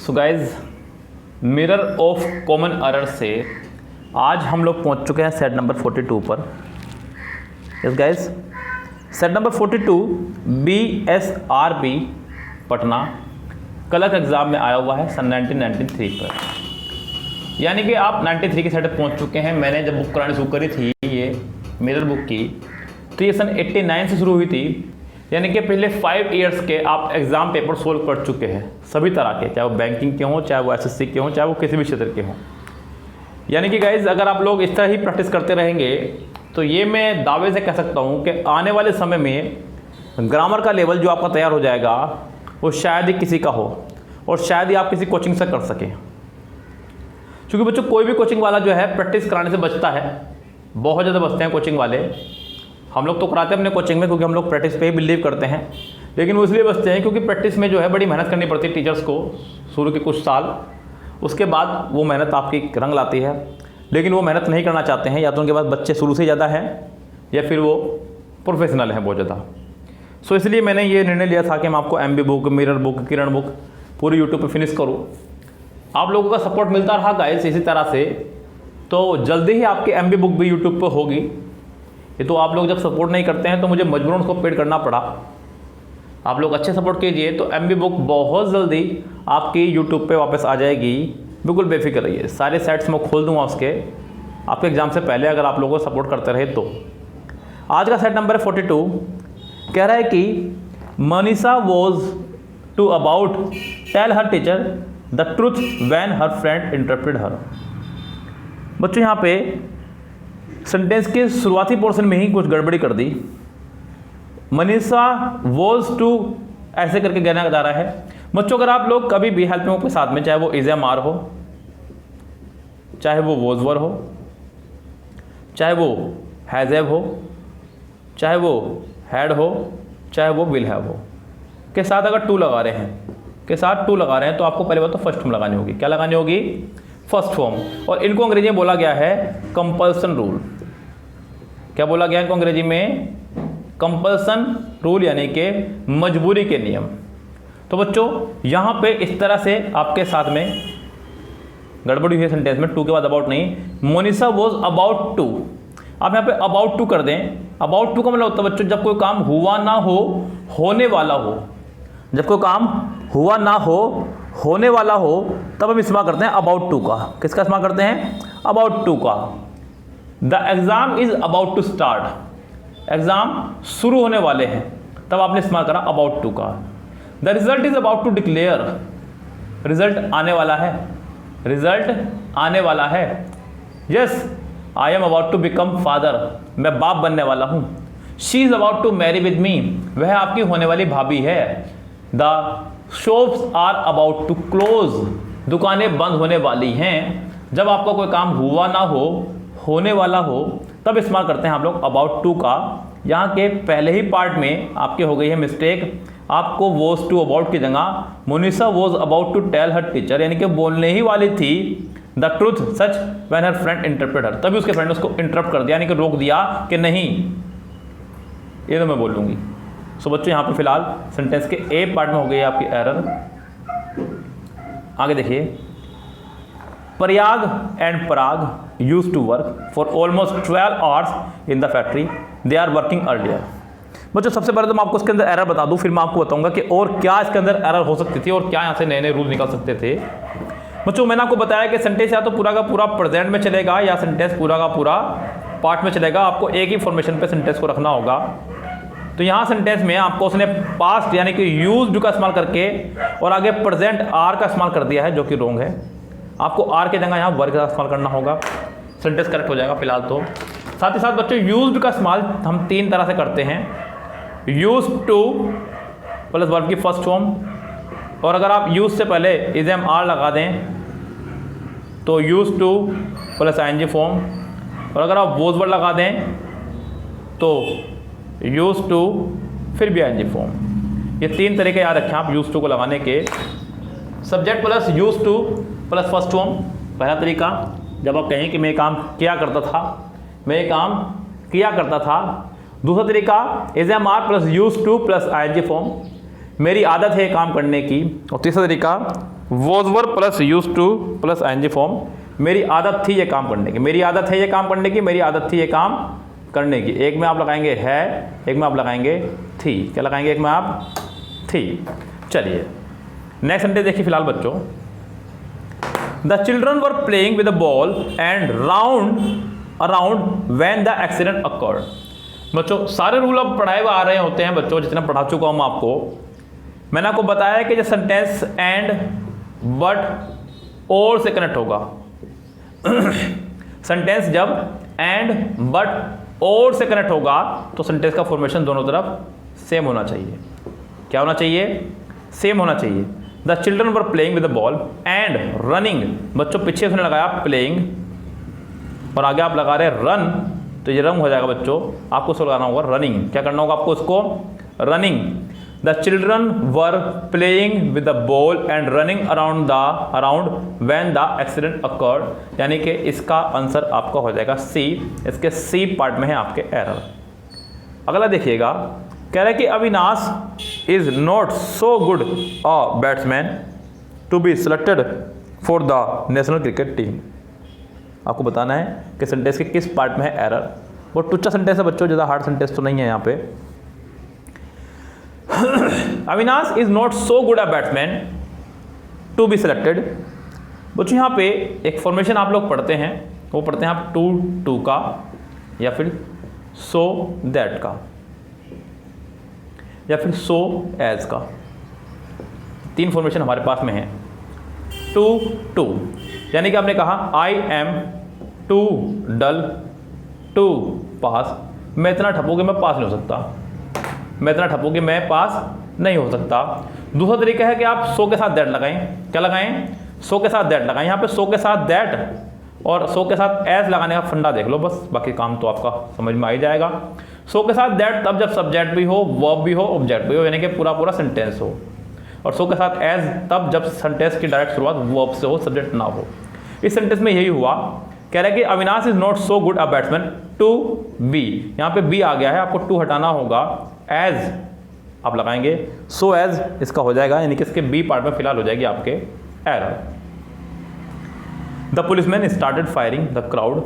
So guys, mirror of common error से आज हम लोग पहुंच चुके हैं सेट नंबर 42 पर। Yes guys, set number 42 BSRB Patna कल का एग्ज़ाम में आया हुआ है सन 1993 पर। यानी कि आप 93 के सेट पहुंच चुके हैं। मैंने जब बुक करानी शुरू करी थी ये मिरर बुक की, तो ये सन 89 से शुरू हुई थी। यानी कि पहले 5 इयर्स के आप एग्ज़ाम पेपर सोल्व कर चुके हैं सभी तरह के, चाहे वो बैंकिंग के हों, चाहे वो SSC के हों, चाहे वो किसी भी क्षेत्र के हों। यानी कि गाइज, अगर आप लोग इस तरह ही प्रैक्टिस करते रहेंगे तो ये मैं दावे से कह सकता हूँ कि आने वाले समय में ग्रामर का लेवल जो आपका तैयार हो जाएगा वो शायद ही किसी का हो, और शायद ही आप किसी कोचिंग से कर सकें। क्योंकि बच्चों, कोई भी कोचिंग वाला जो है प्रैक्टिस कराने से बचता है, बहुत ज़्यादा बचते हैं कोचिंग वाले। हम लोग तो कराते हैं अपने कोचिंग में क्योंकि हम लोग प्रैक्टिस पे ही बिलीव करते हैं, लेकिन वो इसलिए बचते हैं क्योंकि प्रैक्टिस में जो है बड़ी मेहनत करनी पड़ती है टीचर्स को शुरू के कुछ साल। उसके बाद वो मेहनत आपकी रंग लाती है, लेकिन वो मेहनत नहीं करना चाहते हैं, या तो उनके पास बच्चे शुरू से ज़्यादा हैं या फिर वो प्रोफेशनल हैं बहुत ज़्यादा। सो इसलिए मैंने ये निर्णय लिया था कि मैं आपको MB बुक, मिरर बुक, किरण बुक पूरी यूट्यूब पर फिनिश करूँ। आप लोगों का सपोर्ट मिलता रहा गाइस इसी तरह से, तो जल्दी ही आपकी MB बुक भी यूट्यूब पर होगी। ये तो आप लोग जब सपोर्ट नहीं करते हैं तो मुझे मजबूरन उसको पेड करना पड़ा। आप लोग अच्छे सपोर्ट कीजिए तो MB बुक बहुत जल्दी आपकी यूट्यूब पे वापस आ जाएगी। बिल्कुल बेफिक्र रहिए, सारे सेट्स मैं खोल दूंगा उसके आपके एग्ज़ाम से पहले, अगर आप लोगों को सपोर्ट करते रहे तो। आज का सेट नंबर 42 कह रहा है कि Manisha was to about tell her teacher the truth when her friend interpreted her. बच्चों, यहाँ पे सेंटेंस के शुरुआती पोर्शन में ही कुछ गड़बड़ी कर दी। मनीषा वॉज टू ऐसे करके कहना जा रहा है। बच्चों, अगर आप लोग कभी भी हेल्पिंग के साथ में, चाहे वो इज एम आर हो, चाहे वो वॉज वर हो, चाहे वो हैज़ हैव हो, चाहे वो हैड हो, चाहे वो विल हैव हो, के साथ अगर टू लगा रहे हैं तो आपको पहले बात तो फर्स्ट फॉर्म लगानी होगी। क्या लगानी होगी? First form. और इनको अंग्रेजी में बोला गया है कंपल्सन रूल। क्या बोला गया इनको अंग्रेजी में? कंपल्सन रूल, यानी कि मजबूरी के नियम। तो बच्चों, यहाँ पे इस तरह से आपके साथ में गड़बड़ी हुई है सेंटेंस में, टू के बाद अबाउट नहीं। मोनिशा वॉज अबाउट टू, आप यहाँ पे अबाउट टू कर दें। अबाउट टू का मतलब होता है बच्चों, जब कोई काम हुआ ना हो, होने वाला हो। जब कोई काम हुआ ना हो, होने वाला हो, तब हम इस्तेमाल करते हैं अबाउट टू का। किसका इस्तेमाल करते हैं? अबाउट टू का। The exam is about to start, exam शुरू होने वाले हैं, तब आपने इस्तेमाल करा अबाउट टू का। The result is about to declare, result आने वाला है, रिजल्ट आने वाला है। Yes, I am about to become father, मैं बाप बनने वाला हूं। She is about to marry with me, वह आपकी होने वाली भाभी है। The shops are about to close, दुकानें बंद होने वाली हैं। जब आपका कोई काम हुआ ना हो, होने वाला हो, तब इस्तेमाल करते हैं आप लोग अबाउट टू का। यहाँ के पहले ही पार्ट में आपके हो गई है मिस्टेक। आपको वॉज टू अबाउट की जगह Monisha was about to tell her teacher, यानी कि बोलने ही वाली थी द ट्रूथ सच when her friend interpret her, तभी उसके फ्रेंड ने उसको इंटरप्ट कर दिया, यानी कि रोक दिया कि नहीं, ये तो मैं बोल लूँगी। सो बच्चों, यहाँ पे फिलहाल सेंटेंस के ए पार्ट में हो गई आपकी एरर। आगे देखिए, Prayag and Parag use to work for almost 12 hours in the factory, they are working earlier. बच्चों, सबसे पहले तो मैं आपको इसके अंदर एरर बता दूं, फिर मैं आपको बताऊंगा कि और क्या इसके अंदर एरर हो सकती थी और क्या यहाँ से नए नए रूल निकल सकते थे। बच्चों, मैंने आपको बताया कि सेंटेंस या तो पूरा का पूरा प्रेजेंट में चलेगा या सेंटेंस पूरा का पूरा पार्ट में चलेगा। आपको एक ही फॉर्मेशन पे सेंटेंस को रखना होगा। तो यहाँ सेंटेंस में आपको उसने पास्ट यानी कि यूज्ड का इस्तेमाल करके और आगे प्रेजेंट आर का इस्तेमाल कर दिया है, जो कि रॉन्ग है। आपको आर के जगह यहाँ वर्क का इस्तेमाल करना होगा, सेंटेंस करेक्ट हो जाएगा फिलहाल तो। साथ ही साथ बच्चों, यूज्ड का इस्तेमाल हम 3 तरह से करते हैं। यूज टू प्लस वर्ब की फर्स्ट फॉर्म, और अगर आप यूज से पहले इज एम आर लगा दें तो use to plus ING form, और अगर आप वॉज वर्ड लगा दें तो यूज टू फिर भी ING फॉर्म। ये 3 तरीके याद रखें आप यूज टू को लगाने के। Subject plus use to plus first form, पहला तरीका। जब आप कहें कि मैं काम किया करता था, मैं ये काम किया करता था। दूसरा तरीका is am are plus use to plus ING form, मेरी आदत है काम करने की। और तीसरा तरीका was were plus use to plus ING form, मेरी आदत थी ये काम करने की, मेरी आदत है ये काम करने की, मेरी आदत थी ये काम करने की। एक में आप लगाएंगे है, एक में आप लगाएंगे थी। क्या लगाएंगे? एक में आप थी। चलिए नेक्स्ट सेंटेंस देखिए फिलहाल बच्चों। The children were playing with the ball and round around when the accident occurred. बच्चों सारे रूल अब पढ़ाए हुए आ रहे होते हैं बच्चों, जितना पढ़ा चुका हूं मैं आपको। मैंने आपको बताया कि जो सेंटेंस एंड बट और से कनेक्ट होगा सेंटेंस जब एंड बट और से कनेक्ट होगा तो सेंटेंस का फॉर्मेशन दोनों तरफ सेम होना चाहिए। क्या होना चाहिए? सेम होना चाहिए। The children were playing with the ball and running, बच्चों पीछे उसने लगाया प्लेइंग और आगे आप लगा रहे रन, तो ये रन हो जाएगा बच्चों। आपको उसको लगाना होगा रनिंग। क्या करना होगा आपको? उसको running. The children were playing with the ball and running around when the accident occurred, यानी कि इसका आंसर आपका हो जाएगा सी। इसके सी पार्ट में है आपके एरर। अगला देखिएगा, कह रहा है कि Avinash is not so good a batsman to be selected for the national cricket team. आपको बताना है कि सेंटेंस के किस पार्ट में है एरर। वो टुच्चा सेंटेंस है बच्चों, ज़्यादा हार्ड सेंटेंस तो नहीं है यहाँ पे। Avinash is not so good a batsman to be selected. बच्चों यहाँ पे एक फॉर्मेशन आप लोग पढ़ते हैं, वो पढ़ते हैं आप टू का या फिर सो दैट का या फिर सो एज का। तीन फॉर्मेशन हमारे पास में है। टू यानी कि आपने कहा I am too dull to pass, मैं इतना ठपोगे मैं पास नहीं हो सकता, मैं इतना ठपोगे मैं पास नहीं हो सकता। दूसरा तरीका है कि आप सो के साथ दैट लगाएं। क्या लगाएं? सो के साथ दैट लगाएं। यहाँ पे सो के साथ दैट और सो के साथ एज लगाने का फंडा देख लो, बस बाकी काम तो आपका समझ में आ ही जाएगा। सो के साथ दैट तब जब सब्जेक्ट भी हो, वर्ब भी हो, ऑब्जेक्ट भी हो, यानी कि पूरा सेंटेंस हो। और सो के साथ एज तब जब सेंटेंस की डायरेक्ट शुरुआत वर्ब से हो, सब्जेक्ट ना हो। इस सेंटेंस में यही हुआ। कह रहा है कि Avinash is not so good a batsman to be, यहाँ पे बी आ गया है, आपको टू हटाना होगा, एज आप लगाएंगे, सो एज इसका हो जाएगा, यानी कि इसके बी पार्ट में फिलहाल हो जाएगी आपके error. The policeman started firing the crowd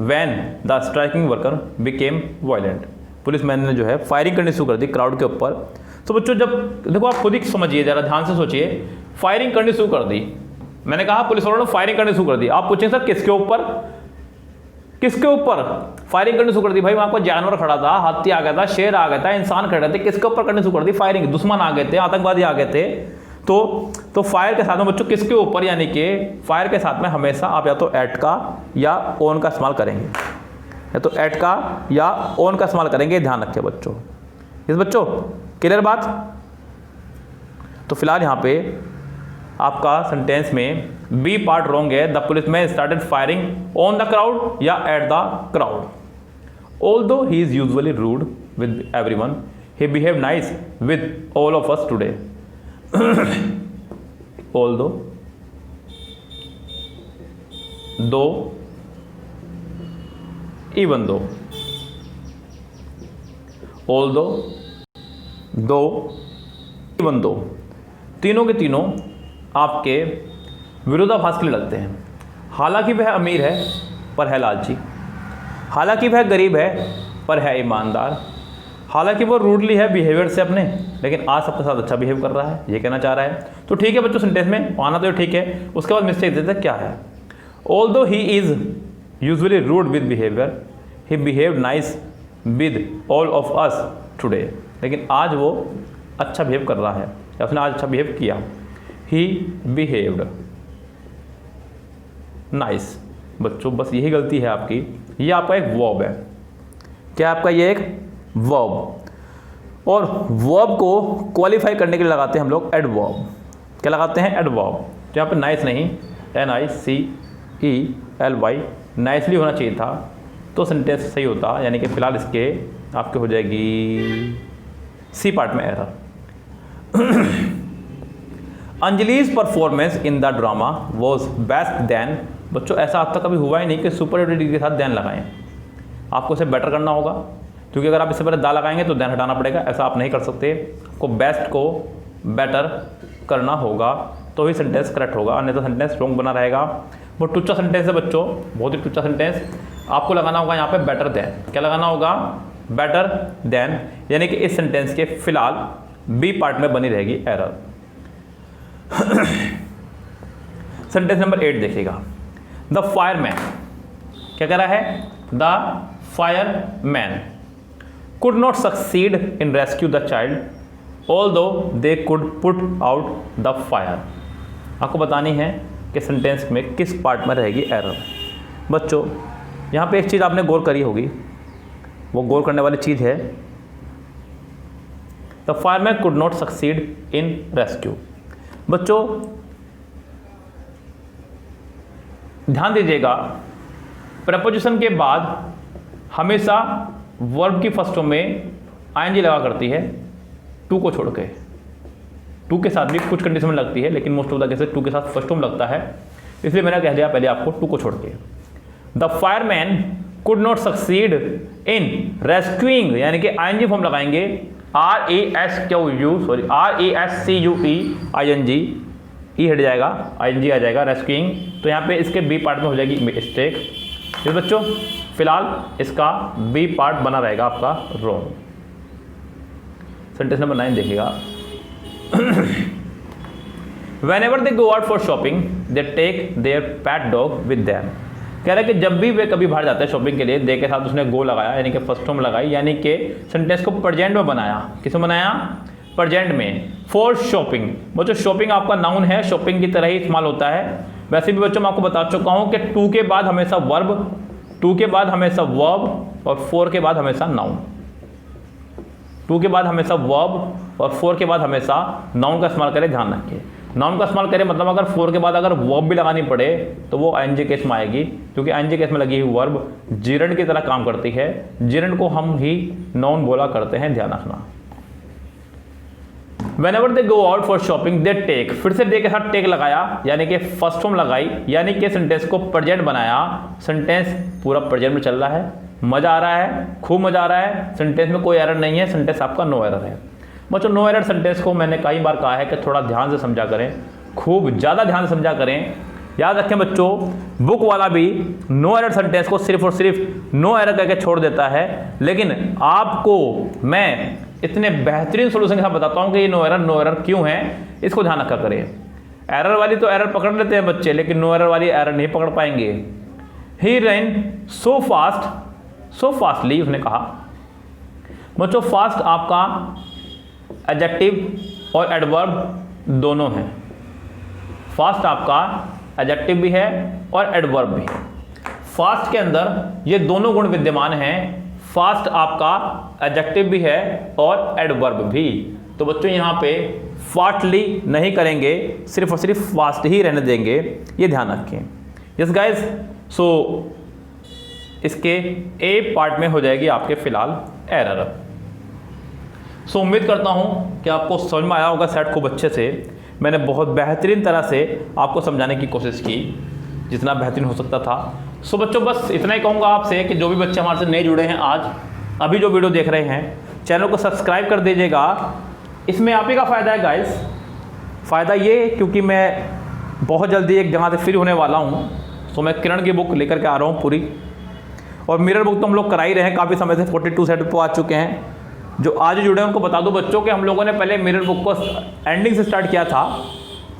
when the striking worker became violent. Policeman ने जो है फायरिंग करनी शुरू कर दी क्राउड के ऊपर। तो बच्चों जब देखो आप खुद ही समझिए, जरा ध्यान से सोचिए, फायरिंग करनी शुरू कर दी। मैंने कहा पुलिस वालों ने फायरिंग करनी शुरू कर दी। आप पूछेंगे सर किसके ऊपर? किसके ऊपर फायरिंग करनी शुरू कर दी? भाई वहां पर जानवर खड़ा था, हाथी आ गया था, शेर आ गया था, इंसान खड़े थे, किसके ऊपर करनी शुरू कर दी? फायरिंग। दुश्मन आ गए थे, आतंकवादी आ गए थे। तो फायर के साथ में बच्चों किसके ऊपर, यानी कि फायर के साथ में हमेशा आप या तो एट का या ऑन का इस्तेमाल करेंगे, या तो एट का या ऑन का इस्तेमाल करेंगे। ध्यान रखिए बच्चों। इस बच्चों क्लियर बात? तो फिलहाल यहाँ पे आपका सेंटेंस में बी पार्ट रॉन्ग है। The policeman started firing on the crowd या at the crowd. Although he is usually rude with everyone, he behave nice with all of us today. Although, though, even though. Although, though, even though, तीनों के तीनों आपके विरोधाभास के लिए लगते हैं। हालांकि वह अमीर है पर है लालची, हालांकि वह गरीब है पर है ईमानदार, हालांकि वो रूडली है बिहेवियर से अपने, लेकिन आज सबके साथ अच्छा बिहेव कर रहा है, ये कहना चाह रहा है। तो ठीक है बच्चों, सेंटेंस में आना तो ठीक है। उसके बाद मिस्टेक देते क्या है? Although he is usually rude with behaviour, he behave nice with all of us today. लेकिन आज वो अच्छा बिहेव कर रहा है, या उसने आज अच्छा बिहेव किया। ही बिहेव्ड नाइस। बच्चों बस यही गलती है आपकी, ये आपका एक वर्ब है। क्या आपका ये एक वर्ब, और वर्ब को क्वालिफाई करने के लिए लगाते हैं हम लोग एडवर्ब। क्या लगाते हैं? एडवर्ब। तो यहाँ पे नाइस नहीं, NICELY, नाइसली होना चाहिए था, तो सेंटेंस सही होता। यानी कि फिलहाल इसके आपके हो जाएगी सी पार्ट में error. Anjali's performance in the drama was best then. बच्चों ऐसा अब तक कभी हुआ ही नहीं कि सुपरलेटिव के साथ देन लगाएं। आपको इसे बेटर करना होगा, क्योंकि अगर आप इससे पहले दा लगाएंगे तो देन हटाना पड़ेगा। ऐसा आप नहीं कर सकते, आपको बेस्ट को बेटर करना होगा। तो ही सेंटेंस करेक्ट होगा, अन्यथा सेंटेंस रॉन्ग बना रहेगा। वो टुच्चा सेंटेंस है बच्चों, बहुत ही टुच्चा सेंटेंस। आपको लगाना होगा यहाँ पे बेटर देन। क्या लगाना होगा? बेटर देन, यानी कि इस सेंटेंस के फिलहाल बी पार्ट में बनी रहेगी एरर। सेंटेंस नंबर 8 देखिएगा। द फायरमैन, क्या कह रहा है? The fireman could not succeed in rescue the child although they could put out the fire। आपको बतानी है कि सेंटेंस में किस पार्ट में रहेगी एरर। बच्चों यहाँ पे एक चीज़ आपने गौर करी होगी, वो गौर करने वाली चीज़ है the fireman could not succeed in rescue. बच्चों ध्यान दीजिएगा, प्रपोजिशन के बाद हमेशा वर्ब की फर्स्ट फॉर्म में आईएनजी लगा करती है, टू को छोड़ के। टू के साथ भी कुछ कंडीशन में लगती है, लेकिन most of the cases two के साथ फर्स्ट फॉर्म लगता है, इसलिए मैंने कह दिया पहले आपको टू को छोड़ के। The fireman could not succeed in rescuing, यानी कि आईएनजी फॉर्म लगाएंगे, RESCUE ई हट जाएगा, आईएनजी आ जाएगा, रेस्क्यूइंग। तो यहाँ पे इसके बी पार्ट में हो जाएगी मिस्टेक। तो बच्चों फिलहाल इसका बी पार्ट बना रहेगा आपका रॉन्ग। सेंटेंस नंबर 9 देखिएगा। Whenever they go out for shopping, they take their pet dog with them। कह रहा है कि जब भी वे कभी बाहर जाते हैं शॉपिंग के लिए, दे के साथ उसने गो लगाया, यानी कि फर्स्ट फॉर्म लगाई, यानी कि सेंटेंस को प्रेजेंट में बनाया। किसमें बनाया? प्रेजेंट में। फॉर शॉपिंग, बच्चों शॉपिंग आपका नाउन है, शॉपिंग की तरह ही इस्तेमाल होता है। वैसे भी बच्चों मैं आपको बता चुका हूं कि टू के बाद हमेशा वर्ब, टू के बाद हमेशा वर्ब और फोर के बाद हमेशा नाउन। टू के बाद हमेशा वर्ब और फोर के बाद हमेशा नाउन का इस्तेमाल करें, ध्यान रखिए। नाउन का इस्तेमाल करें मतलब अगर फोर के बाद अगर वर्ब भी लगानी पड़े तो वो आईएनजी केस में आएगी, क्योंकि आईएनजी केस में लगी हुई वर्ब जिरंड की तरह काम करती है। जिरंड को हम ही नाउन बोला करते हैं, ध्यान रखना। Whenever they go out for shopping, they take, फिर से दे के साथ टेक लगाया, यानी कि फर्स्ट फॉर्म लगाई, यानी कि सेंटेंस को प्रेजेंट बनाया। सेंटेंस पूरा प्रेजेंट में चल रहा है, मजा आ रहा है, खूब मजा आ रहा है, सेंटेंस में कोई एरर नहीं है, सेंटेंस आपका नो एरर है। बच्चों नो एरर सेंटेंस को मैंने कई बार कहा है कि थोड़ा ध्यान से समझा करें, खूब ज़्यादा ध्यान से समझा करें। याद रखें बच्चों, बुक वाला भी नो एरर सेंटेंस को सिर्फ और सिर्फ नो एरर करके छोड़ देता है, लेकिन आपको मैं इतने बेहतरीन सोल्यूशन के साथ बताता हूं कि ये नो एरर क्यों है, इसको ध्यान रखा करें। एरर वाली तो एरर पकड़ लेते हैं बच्चे, लेकिन नो एरर वाली एरर नहीं पकड़ पाएंगे। ही रन सो फास्टली, उसने कहा। बच्चों फास्ट आपका एडजेक्टिव और एडवर्ब दोनों है। फास्ट आपका एडजेक्टिव भी है और एडवर्ब भी है। फास्ट के अंदर ये दोनों गुण विद्यमान हैं। फास्ट आपका एडजेक्टिव भी है और एडवर्ब भी। तो बच्चों यहाँ पे फास्टली नहीं करेंगे, सिर्फ और सिर्फ फास्ट ही रहने देंगे, ये ध्यान रखें। यस गाइस, सो इसके ए पार्ट में हो जाएगी आपके फिलहाल एरर। सो उम्मीद करता हूँ कि आपको समझ में आया होगा सेट खूब अच्छे से। मैंने बहुत बेहतरीन तरह से आपको समझाने की कोशिश की, जितना बेहतरीन हो सकता था। सो बच्चों बस इतना ही कहूँगा आपसे कि जो भी बच्चे हमारे से नए जुड़े हैं आज अभी जो वीडियो देख रहे हैं, चैनल को सब्सक्राइब कर दीजिएगा। इसमें आप ही का फ़ायदा है गाइस। फ़ायदा ये क्योंकि मैं बहुत जल्दी एक जगह से फ्री होने वाला हूँ, सो मैं किरण की बुक लेकर के आ रहा हूँ पूरी। और मिरर बुक तो हम लोग करा ही रहे हैं काफ़ी समय से, 42 सेट पे आ चुके हैं। जो आज जुड़े हैं उनको बता दो बच्चों कि हम लोगों ने पहले मिरर बुक को एंडिंग से स्टार्ट किया था,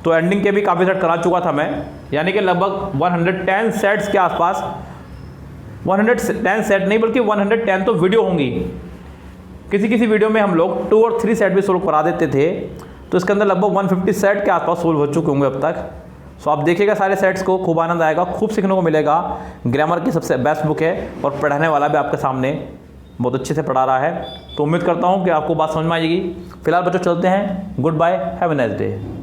तो एंडिंग के भी काफ़ी सेट करा चुका था मैं, यानी कि लगभग 110 सेट्स के आसपास। 110 सेट नहीं बल्कि 110 तो वीडियो होंगी। किसी वीडियो में हम लोग 2 और 3 सेट भी सोल्व करा देते थे, तो इसके अंदर लगभग 150 सेट के आसपास सोल्व हो चुके होंगे अब तक। सो आप देखिएगा सारे सेट्स को, खूब आनंद आएगा, खूब सीखने को मिलेगा। ग्रामर की सबसे बेस्ट बुक है और पढ़ाने वाला भी आपके सामने बहुत अच्छे से पढ़ा रहा है। तो उम्मीद करता हूँ कि आपको बात समझ में आएगी। फिलहाल बच्चों चलते हैं, goodbye, have a nice day.